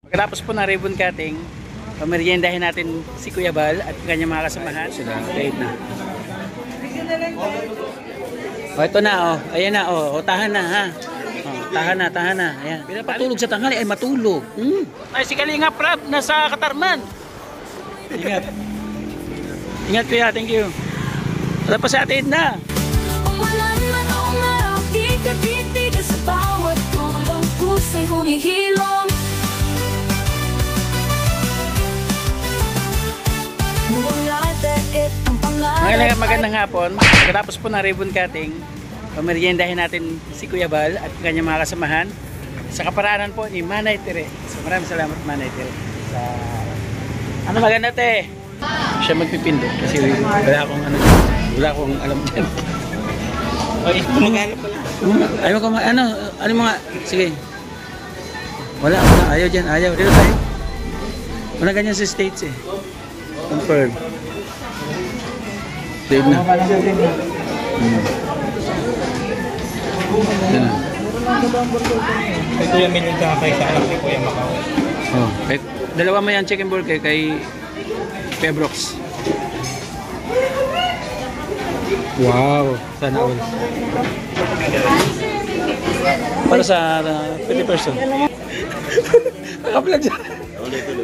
Pagkatapos po ng ribbon cutting, pameriendahin natin si Kuya Bal at kanyang mga kasamahan. Sila, late na. O, ito na, o. Ayan na, o. O, tahan na, ha. O, tahan na. Ayan. Pinapatulog sa tanghali ay matulog. Ay, si Kalinga Prab, nasa Katarman. Ingat. Ingat, Kuya. Thank you. Wala pa sa atin na. Umulan man o umaraw, di ka titigas sa bawat tulong pusa'y humihilom. Magandang hapon. Pagkatapos po ng ribbon cutting, pameriendahin natin si Kuya Bal at kanyang mga kasamahan sa kaparaanan po ni Manay Tere. So maraming salamat, Manay Tere. Sa... Ano maganda, te? Siya magpipindot kasi wala akong alam dyan. Okay, maganda pala. Ayaw ko ano mga, sige. Wala, ayaw dyan, ayaw. Dito tayo. Wala ganyan sa States eh. Confirm. Save na. Ito yung million ka kay sa anak ni Kuya Macau. Oh, dalawa mo yan chicken burger kay Pebrox. Wow, sana all. Para sa 50 person. Naka-vlog siya.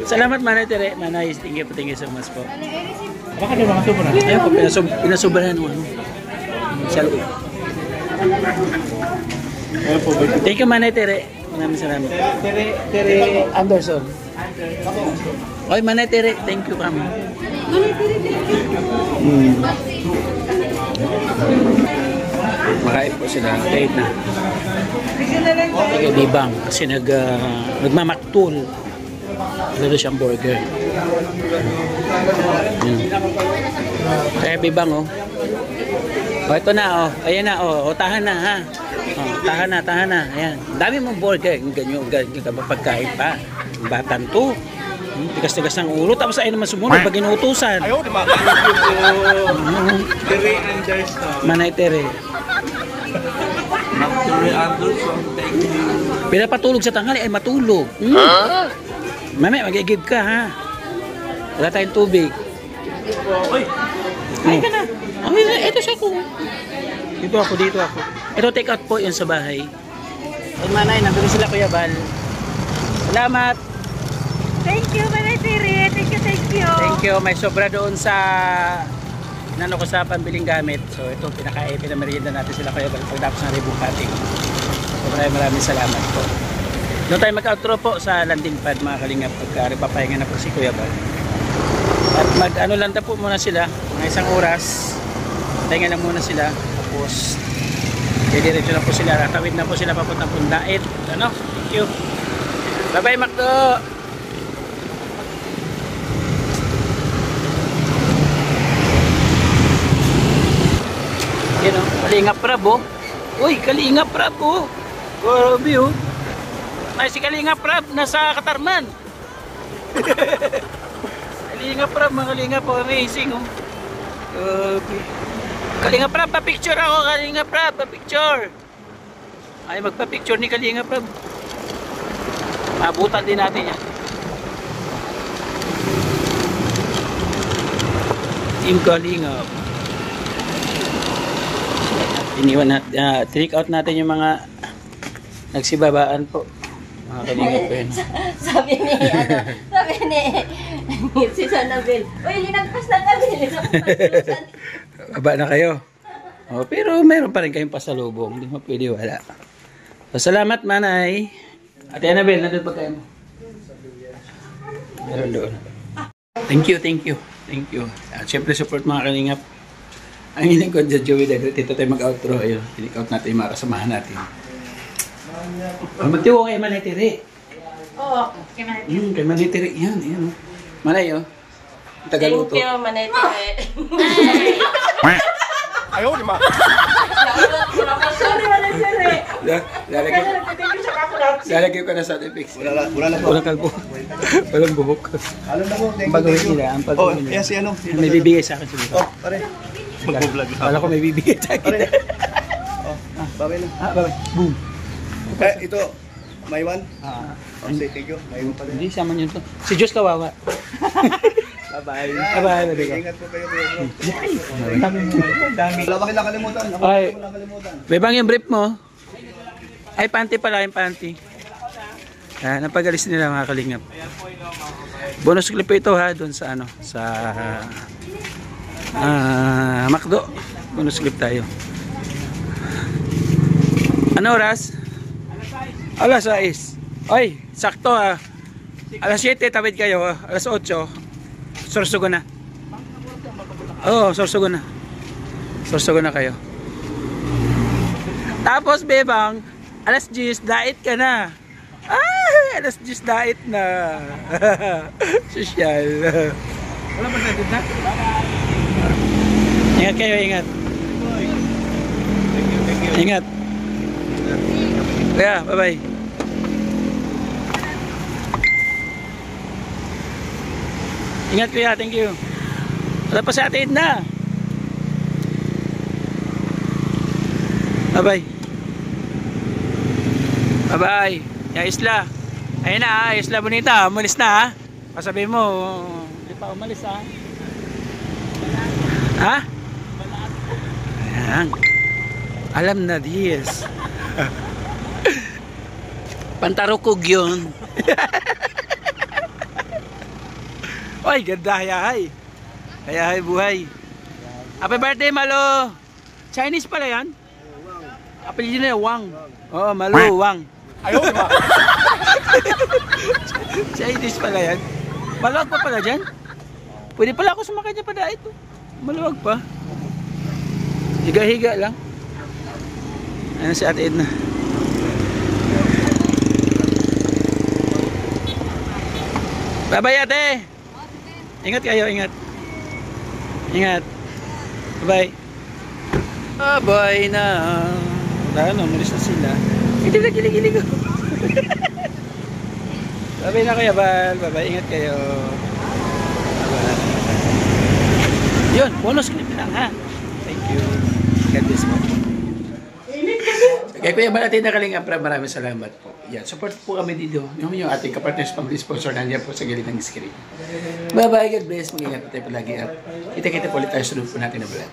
Salamat, Manay Tere. Manay, thank you so much po. Baka di ba sobra? Ayun po, pinasubrahan mo. Sa loob. Thank you, Manay Tere. Maraming salamat. Tere Anderson. Oy, Manay Tere, thank you kami. Makain po sila. Late na. Kaya Bibang kasi nagmamaktul. Lalo siyang burger. Kaya Bibang, oh. O, ito na, oh. Ayan na, oh. O, tahan na, ha. O, tahan na. Ayan. Dami mong burger. Ganyan pagkain pa. Batan to. Tigas-tigas ng ulo. Tapos ay naman sumunod pag inuutusan. Ayaw, di ba? Tere Anderson. Manay Tere. Tere Anderson, thank you. Pinapatulog sa tanghali ay matulog. Mamaya mag-i-give ka, ha. Wala tayong tubig. Uy! Ay ka na! Ito siya ko. Dito ako. Ito take out po yun sa bahay. Ay Manay, nandun sila Kuya Bal. Salamat! Thank you, Manay Tere. Thank you. Thank you. May sobra doon sa ko sa pambiling gamit. So ito, pinamerienda natin sila Kuya Bal pagtapos ng ribbon cutting. So maraming salamat po. Doon tayo mag-outro po sa landing pad mga kalingap pagka papahinga na po si Kuya Bal. At mag-ano lang po muna sila, mga isang oras. Pahinga lang muna sila. Tapos diretso na po sila, ratawid na po sila papuntang Pundait. Ano? Thank you. Bye-bye, Macdo! Yan o, Kalinga Prab o. Uy, Kalinga Prab o. Grabe o. Ay, si Kalinga Prab, nasa Katarman. Kalinga Prab, mga Kalinga po, amazing o. Kalinga Prab, pa-picture ako, Kalinga Prab, pa-picture. Ay, magpa-picture ni Kalinga Prab. Mabutan din natin yan. Team Kalinga. Iniwan natin, trick out natin yung mga nagsibabaan po. Mga Kalinga po yun. Sabi ni si Sanabel, uy, linagpas na kami. Aba na kayo. Oh, pero meron pa rin kayong pasalubong. Hindi mo pwede wala. So, salamat, Manay. Ate Annabel, nandun pa kayo mo? Meron doon. Thank you. At syempre support mga Kalingap. Ang hiling ko dyan, Joey Dagret. Dito tayo mag-outro. Ayun, tinik-out natin yung mga kasamahan natin. Magtiwo kay Manay Tere. Oo, kay Manay Tere. Kay Manay Tere. Yan. Manay, oh. Tagaluto. Thank you, Manay Tere. Ayaw, di ba? Sorry, Manay Tere. Lalagay ko na sa effects. Wala na po. Walang kalbo. Walang buhok. Ano na po? Ang pagawin nila, ang pagawin nila. Si ano? May bibigay sa akin siguro. Oh, pare. Mag-vlog. Wala ko may bibigay sa akin. Oh, babay na. Bye. Boom. Ito, may one? Kasi kayo, kayo pa rin. Hindi, sama nyo to. Si Diyos kawawa. Bye-bye. Bye-bye, baby ko. Ingat po kayo. Dami. Wala ba kailang kalimutan? Ay, Wala kalimutan. bebang yung brief mo. Ay, panty pala, yung panty. Napagalis nila mga kalingap. Bonus clip ito ha, doon sa ano, sa Macdo. Bonus clip tayo. Ano oras? Alas 6. Oy, sakto ha. Alas 7, tawid kayo. Alas 8, sorsogo na. Oo, sorsogo na. Sorsogo na kayo. Tapos, bebang, alas 10, dait ka na. Alas 10, dait na. Sosyal. Wala pa sa na? Ingat kayo, ingat. Ingat. Kaya, bye-bye. Ingat kuya, thank you. Wala pa sa atin na. Bye-bye. Bye-bye. Ya Isla. Ayun na ha, Isla Bonita. Umalis na ha. Pasabi mo, hindi pa umalis ha. Ha? Ayan. Alam na Diaz. Pantarukog yun. Oy, ganda, hayahay. Hayahay buhay. Happy birthday, Malo. Chinese pala yan? Apelyido na Wang. Oo, Malo, Wang. Ayaw, di ba? Chinese pala yan. Maluwag pa pala dyan. Pwede pala ako sumakay dyan pa dahil ito. Maluwag pa. Higa-higa lang. Ano si Ate Edna? Bye-bye ate! Ingat kayo, ingat. Ingat. Bye-bye. Bye-bye na. Wala na, umalis na sila. Gilig-gilig ko. Bye-bye na kayo, Bal. Bye-bye, ingat kayo. Bye-bye. Yun, bonus clip lang ha. Thank you. God bless po. Kaya Kuya Bal, ating Kalingap, maraming salamat po. Yan, support po kami dito. Yung ating kapartners, family sponsor, nandiyan po sa gilid ng screen. Bye-bye, God bless. Mag-ingat po tayo palagi at kita-kita po ulit tayo sa loob po natin na vlog.